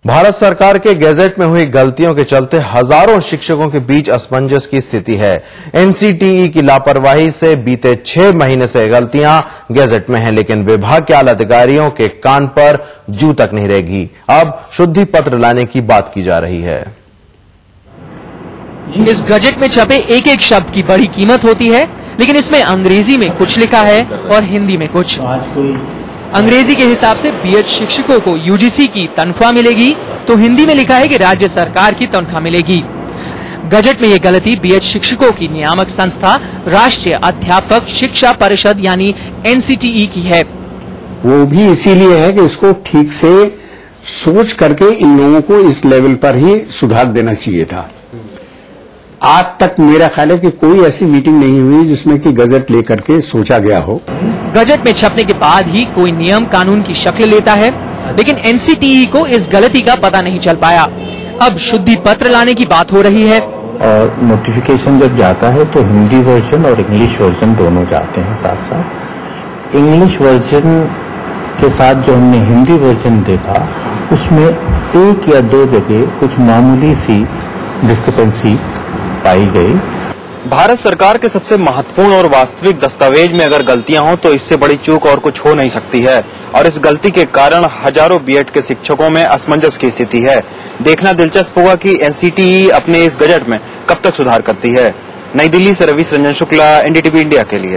भारत सरकार के गैजेट में हुई गलतियों के चलते हजारों शिक्षकों के बीच असमंजस की स्थिति है। एनसीटीई की लापरवाही से बीते 6 महीने से गलतियां गैजेट में हैं, लेकिन विभाग के आला अधिकारियों के कान पर जू तक नहीं रहेगी। अब शुद्धि पत्र लाने की बात की जा रही है। इस गजेट में छपे एक एक शब्द की बड़ी कीमत होती है, लेकिन इसमें अंग्रेजी में कुछ लिखा है और हिंदी में कुछ। अंग्रेजी के हिसाब से बीएड शिक्षकों को यूजीसी की तनख्वाह मिलेगी, तो हिंदी में लिखा है कि राज्य सरकार की तनख्वाह मिलेगी। गजेट में ये गलती बीएड शिक्षकों की नियामक संस्था राष्ट्रीय अध्यापक शिक्षा परिषद यानी एनसीटीई की है। वो भी इसीलिए है कि इसको ठीक से सोच करके इन लोगों को इस लेवल पर ही सुधार देना चाहिए था। आज तक मेरा ख्याल है कि कोई ऐसी मीटिंग नहीं हुई जिसमें कि गजट लेकर के सोचा गया हो। गजट में छपने के बाद ही कोई नियम कानून की शक्ल लेता है, लेकिन एनसीटीई को इस गलती का पता नहीं चल पाया। अब शुद्धि पत्र लाने की बात हो रही है। और नोटिफिकेशन जब जाता है तो हिंदी वर्जन और इंग्लिश वर्जन दोनों जाते हैं साथ साथ। इंग्लिश वर्जन के साथ जो हमने हिंदी वर्जन देखा, उसमें 1 या 2 जगह कुछ मामूली सी डिस्क्रिपेंसी पाई गई। भारत सरकार के सबसे महत्वपूर्ण और वास्तविक दस्तावेज में अगर गलतियां हो तो इससे बड़ी चूक और कुछ हो नहीं सकती है, और इस गलती के कारण हजारों बीएड के शिक्षकों में असमंजस की स्थिति है। देखना दिलचस्प होगा कि एनसीटीई अपने इस गजट में कब तक सुधार करती है। नई दिल्ली से रविश रंजन शुक्ला, एनडीटीवी इंडिया के लिए।